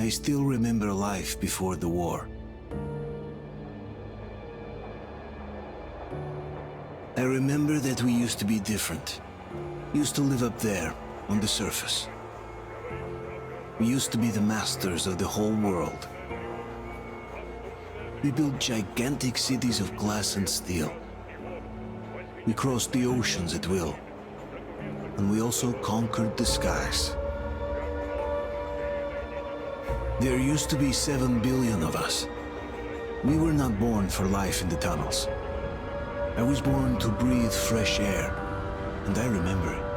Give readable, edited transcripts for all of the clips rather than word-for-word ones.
I still remember life before the war. I remember that we used to be different. Used to live up there, on the surface. We used to be the masters of the whole world. We built gigantic cities of glass and steel. We crossed the oceans at will. And we also conquered the skies. There used to be 7 billion of us. We were not born for life in the tunnels. I was born to breathe fresh air, and I remember it.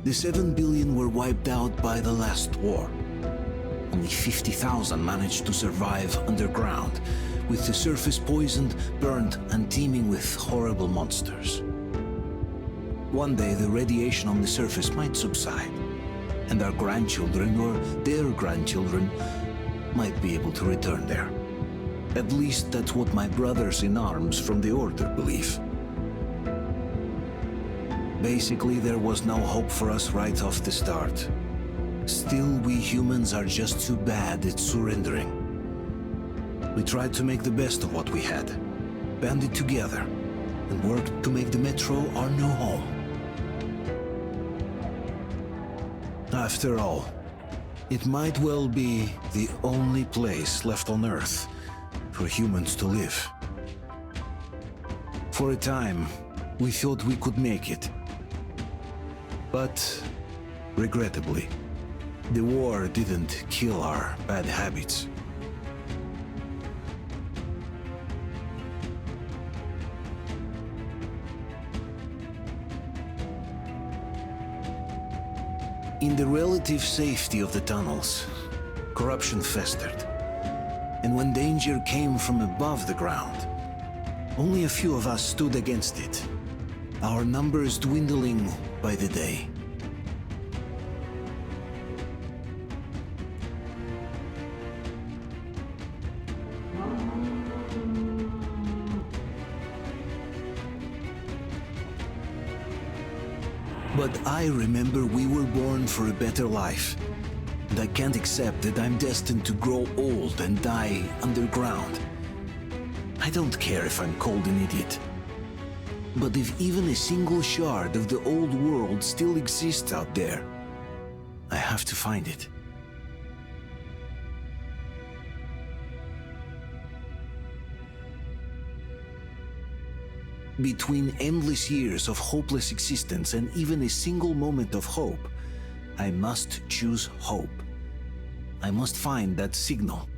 The 7 billion were wiped out by the last war. Only 50,000 managed to survive underground, with the surface poisoned, burned, and teeming with horrible monsters. One day the radiation on the surface might subside, and our grandchildren or their grandchildren might be able to return there. At least that's what my brothers in arms from the Order believe. Basically, there was no hope for us right off the start. Still, we humans are just too bad at surrendering. We tried to make the best of what we had, banded together, and worked to make the Metro our new home. After all, it might well be the only place left on Earth for humans to live. For a time, we thought we could make it. But, regrettably, the war didn't kill our bad habits. In the relative safety of the tunnels, corruption festered. And when danger came from above the ground, only a few of us stood against it, our numbers dwindling by the day. But I remember we were born for a better life, and I can't accept that I'm destined to grow old and die underground. I don't care if I'm called an idiot. But if even a single shard of the old world still exists out there, I have to find it. Between endless years of hopeless existence and even a single moment of hope, I must choose hope. I must find that signal.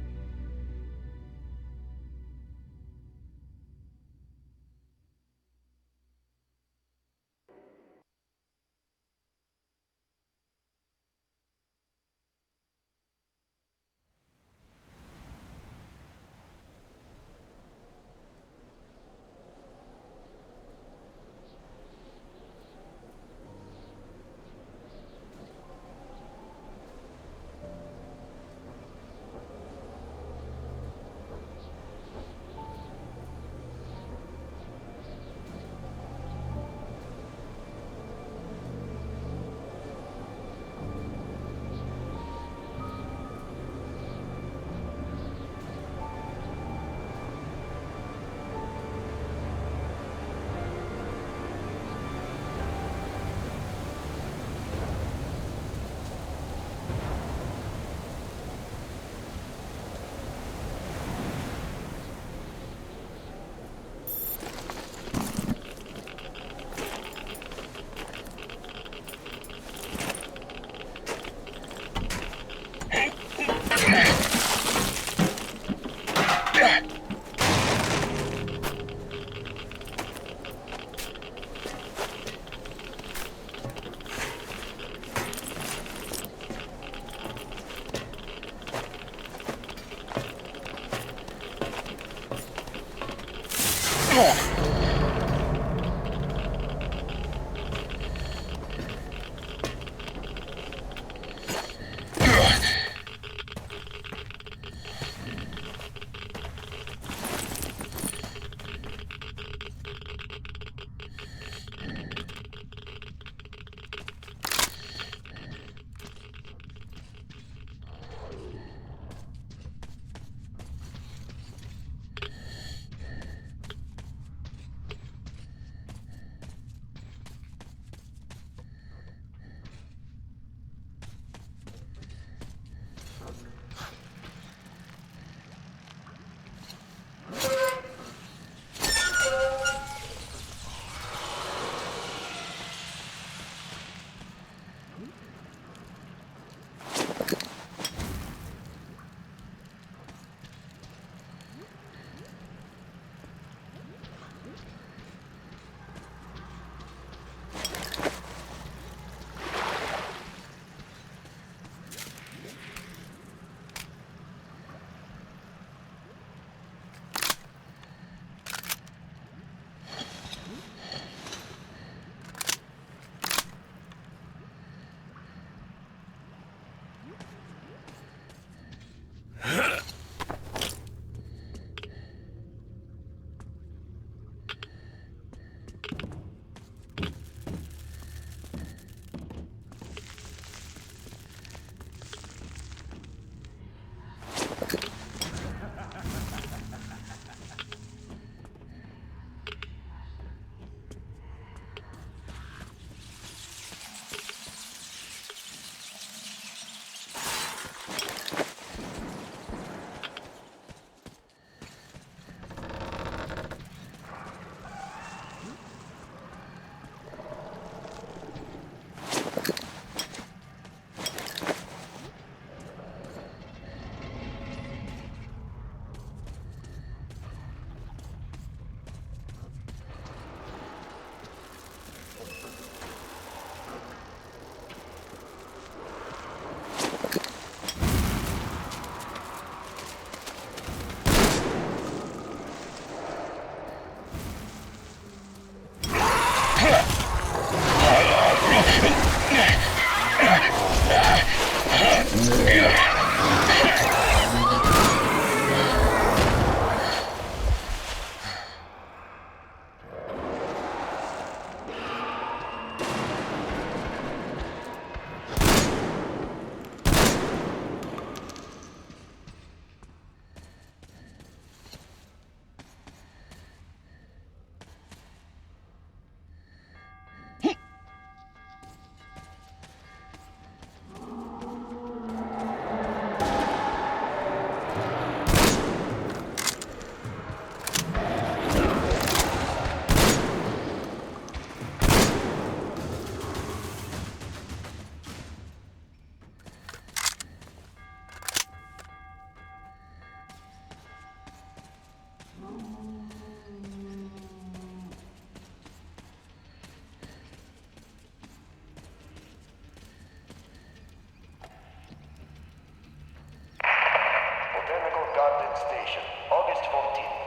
Station, August 14th.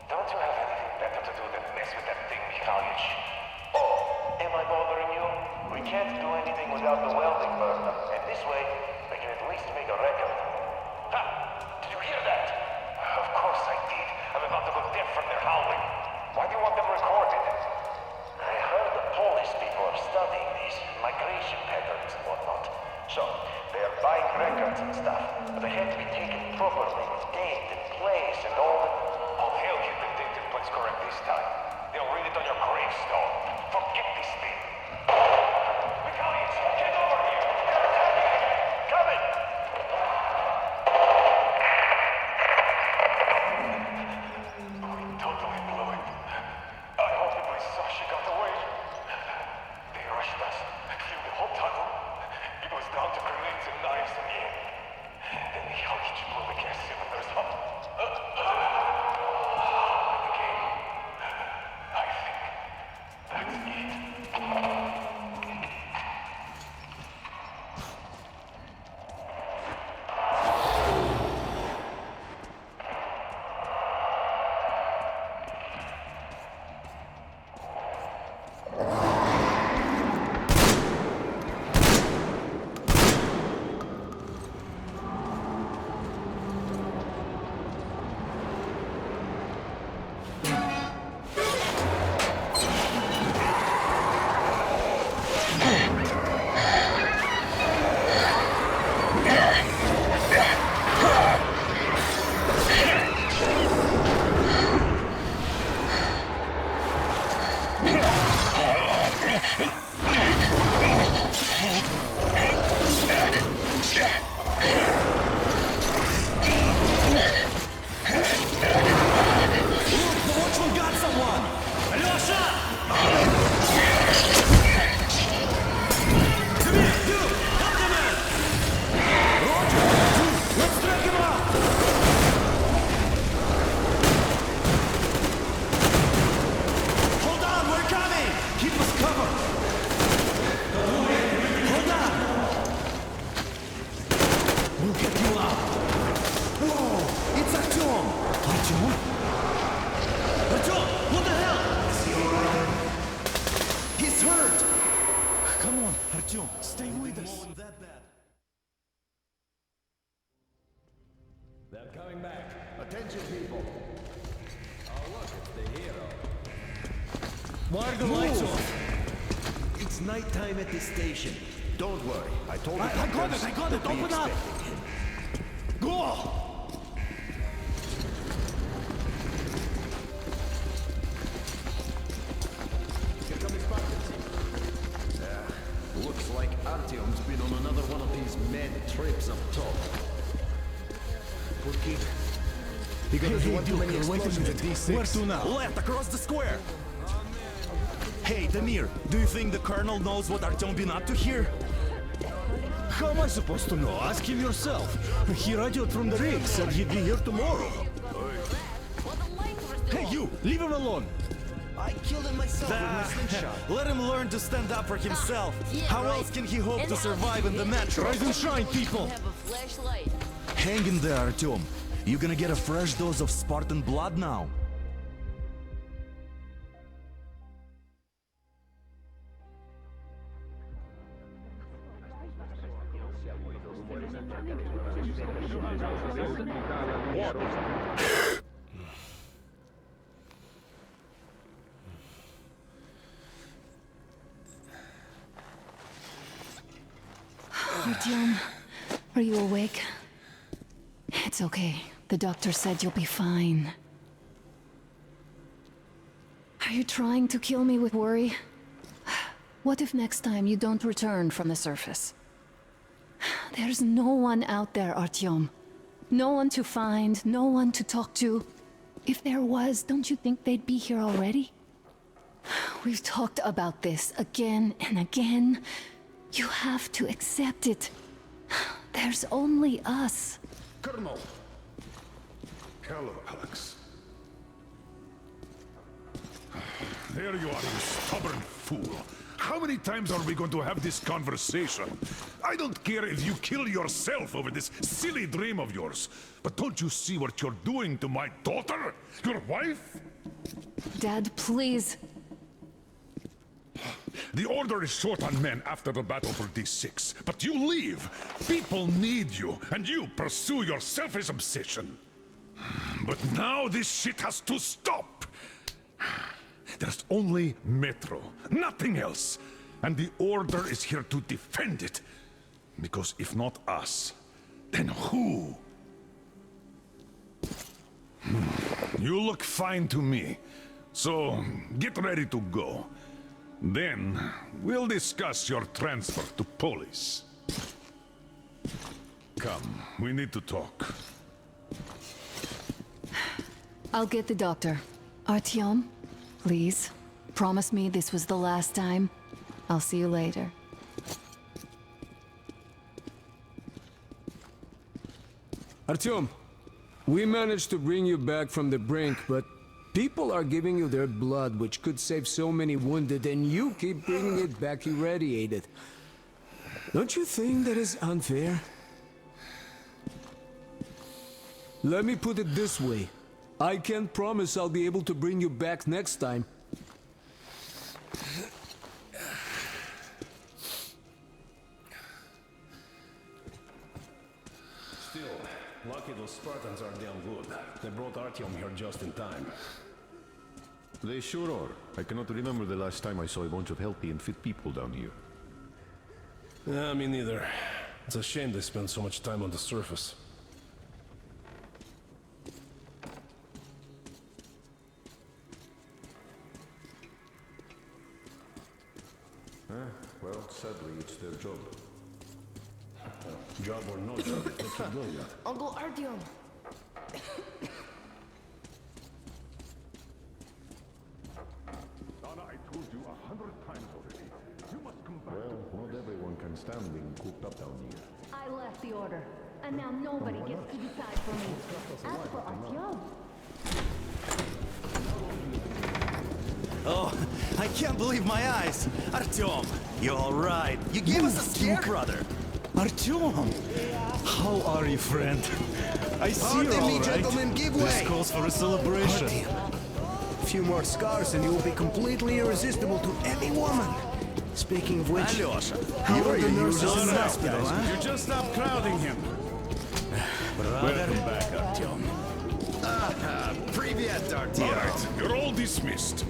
Don't you have anything better to do than mess with that thing, Mikhailich? Oh, am I bothering you? We can't do anything without the welding burner, and this way, I can at least make a record. Ha! Did you hear that? Of course I did. I'm about to go deaf from their howling. Why do you want them recorded? I heard the Polish people are studying these migration patterns and whatnot. So, they are buying records and stuff, but they had to be taken properly with date and place and all the... Oh, they'll get the date and place correct this time. They'll read it on your gravestone. Forget this thing. Mikhailich, get over here! They're attacking again! Coming! We totally blew it. I hope the police saw she got away. They rushed us, through the whole tunnel. It was down to grenades and knives in the end. Then Mikhailich blew the gas cylinders up. And again, I think that's it. Stay with us. They're coming back. Attention, people. Oh, look, it's the hero. Why are the lights off? It's nighttime at the station. Don't worry. I told the I got doctors it, I got it. to be Open up. expecting him. Go! Here come his partners. Looks like Artyom's been on another one of these mad trips up top. Poor kid. He got into one too many explosions at D6. Where to now? Left, across the square! Hey, Damir, do you think the Colonel knows what Artyom been up to here? How am I supposed to know? Ask him yourself. He radioed from the rig, said he'd be here tomorrow. Hey, you! Leave him alone! I killed him myself with my slingshot. Let him learn to stand up for himself. How else can he hope to survive in the metro? Rise and shine, people! Have a flashlight. Hang in there, Artyom. You're gonna get a fresh dose of Spartan blood now. Artyom, are you awake? It's okay. The doctor said you'll be fine. Are you trying to kill me with worry? What if next time you don't return from the surface? There's no one out there, Artyom. No one to find, no one to talk to. If there was, don't you think they'd be here already? We've talked about this again and again. You have to accept it. There's only us. Colonel! Hello, Alex. There you are, you stubborn fool. How many times are we going to have this conversation? I don't care if you kill yourself over this silly dream of yours, but don't you see what you're doing to my daughter? Your wife? Dad, please. The Order is short on men after the battle for D6, but you leave. People need you, and you pursue your selfish obsession. But now this shit has to stop. There's only Metro, nothing else. And the Order is here to defend it. Because if not us, then who? You look fine to me. So, get ready to go. Then, we'll discuss your transfer to police. Come, we need to talk. I'll get the doctor. Artyom, please. Promise me this was the last time. I'll see you later. Artyom, we managed to bring you back from the brink, but people are giving you their blood, which could save so many wounded, and you keep bringing it back irradiated. Don't you think that is unfair? Let me put it this way. I can't promise I'll be able to bring you back next time. Still, lucky those Spartans are damn good. They brought Artyom here just in time. They sure are. I cannot remember the last time I saw a bunch of healthy and fit people down here. Me neither. It's a shame they spend so much time on the surface. Well, sadly, it's their job. Job or no job, they keep doing that. Uncle Artyom. Donna, I told you 100 times already. You must come back. Well, not everyone can stand being cooped up down here. I left the order, and now nobody gets to decide for me. As for Artyom, Oh, I can't believe my eyes! Artyom, you're alright. You gave us a scare, brother. Artyom! How are you, friend? I see you're Pardon me, alright. gentlemen, give This way. calls for a celebration. A few more scars and you will be completely irresistible to any woman. Speaking of which, Alyosha, you're the nurses in the hospital, guys. huh? You just stop crowding him. Welcome back, Artyom. Привет, Artyom. All right, you're all dismissed.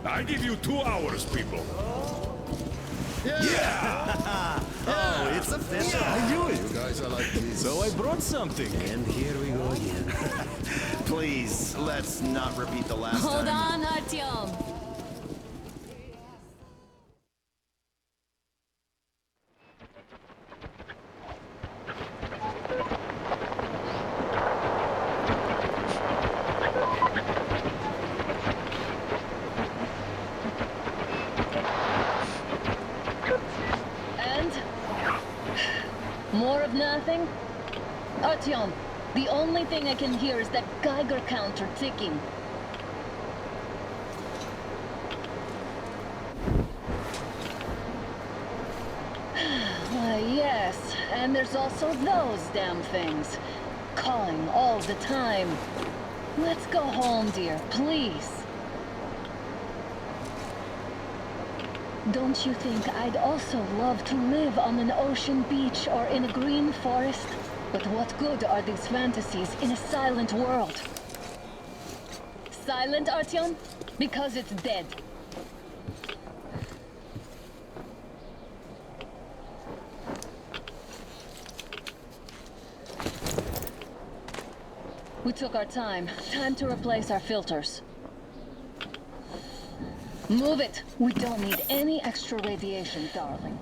I give you 2 hours, people. Oh, it's official. I knew it. You guys are like this. So I brought something. And here we go again. Please, let's not repeat the last Hold time. on, Artyom. And? More of nothing? Artyom, the only thing I can hear is that Geiger counter ticking. Why, yes, and there's also those damn things. Calling all the time. Let's go home, dear, please. Don't you think I'd also love to live on an ocean beach or in a green forest? But what good are these fantasies in a silent world? Silent, Artyom? Because it's dead. We took our time. Time to replace our filters. Move it! We don't need any extra radiation, darling.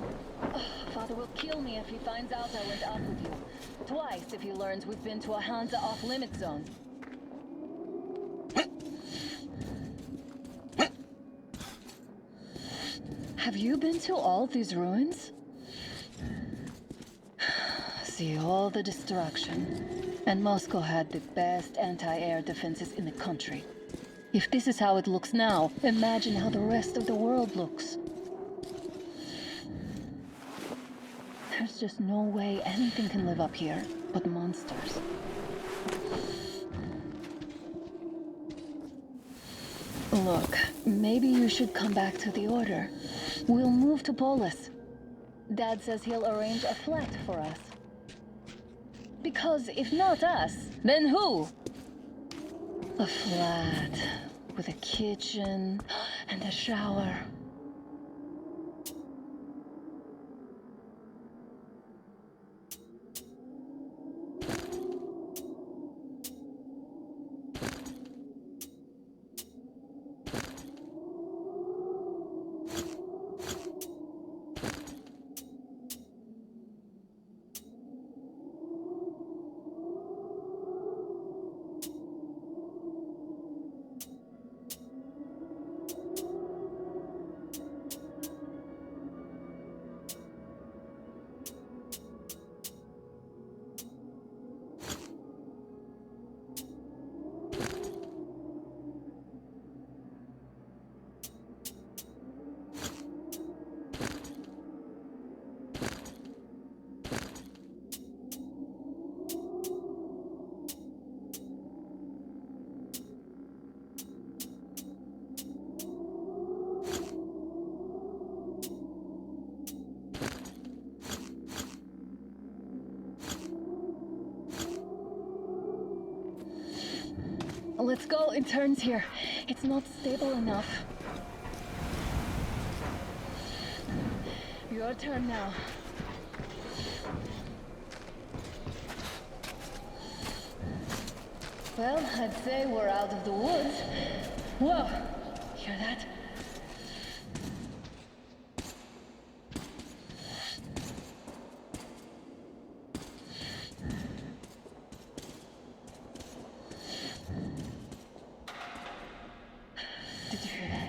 Ugh, Father will kill me if he finds out I went up with you. Twice if he learns we've been to a Hansa off-limit zone. Have you been to all these ruins? See all the destruction. And Moscow had the best anti-air defenses in the country. If this is how it looks now, imagine how the rest of the world looks. There's just no way anything can live up here but monsters. Look, maybe you should come back to the Order. We'll move to Polis. Dad says he'll arrange a flat for us. Because if not us, then who? A flat with a kitchen and a shower. Let's go in turns here. It's not stable enough. Your turn now. Well, I'd say we're out of the woods. Whoa! Hear that? Did you hear that?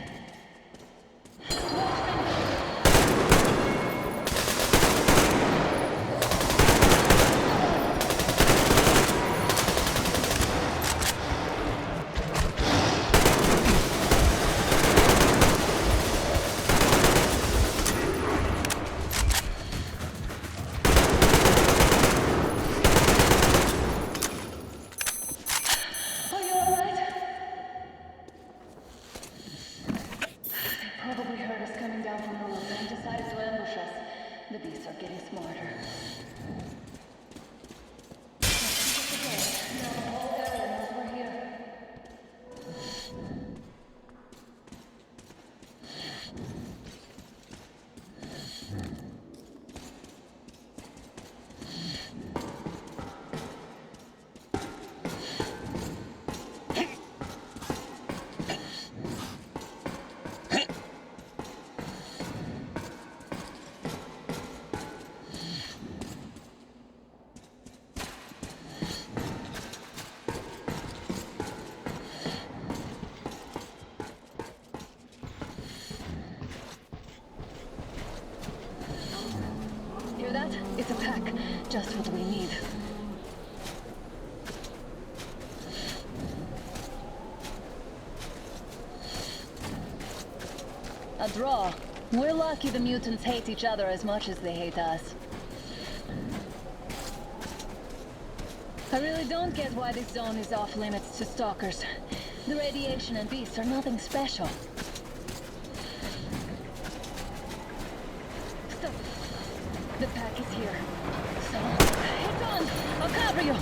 The beasts are getting smarter. Now the whole area knows we're here. Hear that? It's a pack. Just what we need. A draw. We're lucky the mutants hate each other as much as they hate us. I really don't get why this zone is off limits to stalkers. The radiation and beasts are nothing special. Stop. The pack is here. So, it's on! I'll cover you!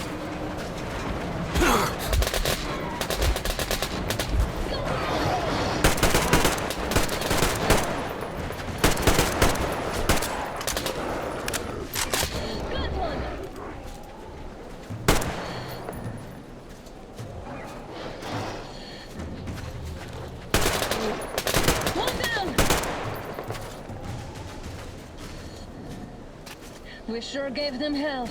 Good one! One down! We sure gave them hell.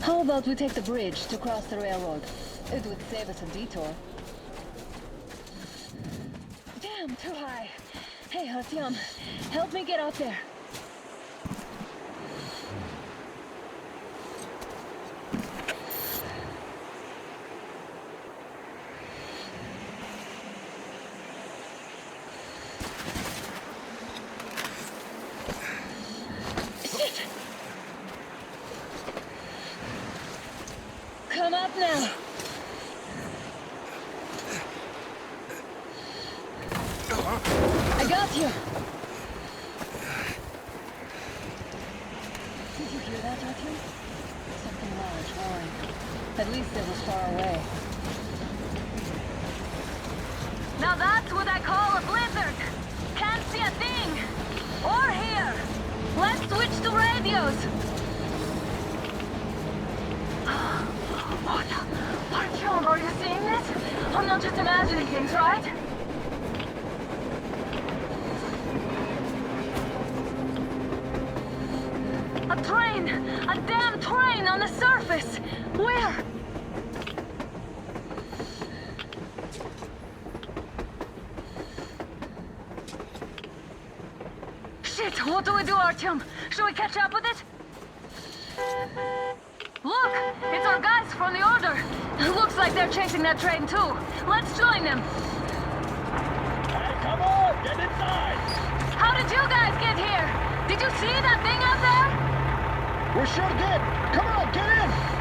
How about we take the bridge to cross the railroad? It would save us a detour. Damn, too high. Hey, Artyom, help me get up there. Shit! Come up now. I got you. Did you hear that, Artyom? Something large roaring. At least it was far away. Now that's what I call a blizzard. Can't see a thing. Or hear. Let's switch to radios. What? Artyom, are you seeing this? I'm not just imagining things, right? A train! A damn train on the surface! Where? Shit, what do we do, Artyom? Should we catch up with it? Look! It's our guys from the Order! Looks like they're chasing that train too. Let's join them! Hey, come on! Get inside! How did you guys get here? Did you see that thing out there? We sure did! Come on, get in!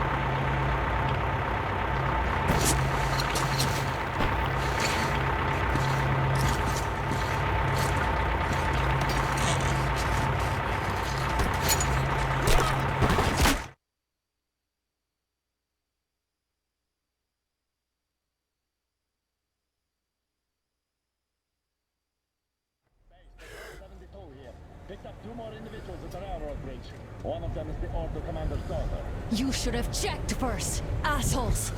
Picked up 2 more individuals at the railroad bridge. One of them is the Order commander's daughter. You should have checked first, assholes!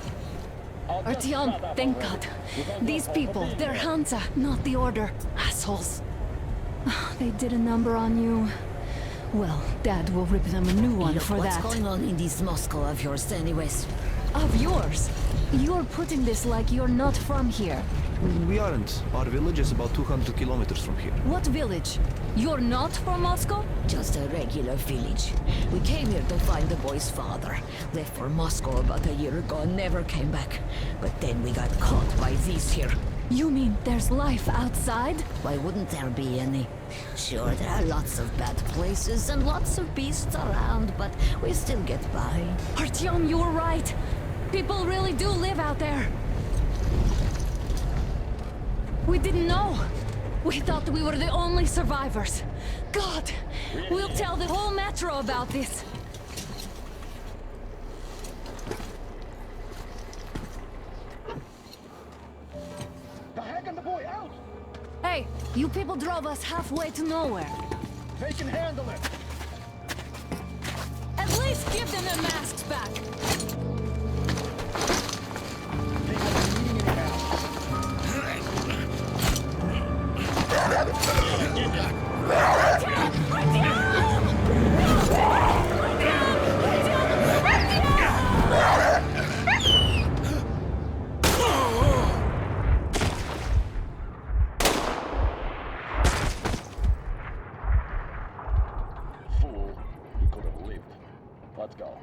Artyom, thank God. These people, they're Hansa, not the Order. Assholes. They did a number on you. Well, Dad will rip them a new one for that. What's going on in this Moscow of yours anyways? Of yours? You're putting this like you're not from here. We aren't. Our village is about 200 kilometers from here. What village? You're not from Moscow? Just a regular village. We came here to find the boy's father. Left for Moscow about a year ago and never came back. But then we got caught by these here. You mean there's life outside? Why wouldn't there be any? Sure, there are lots of bad places and lots of beasts around, but we still get by. Artyom, you were right. People really do live out there. We didn't know. We thought we were the only survivors. God, we'll tell the whole metro about this. The hag and the boy out! Hey, you people drove us halfway to nowhere. They can handle it! At least give them their masks back. They have a meeting in town. Fool, you could have lived. Let's go.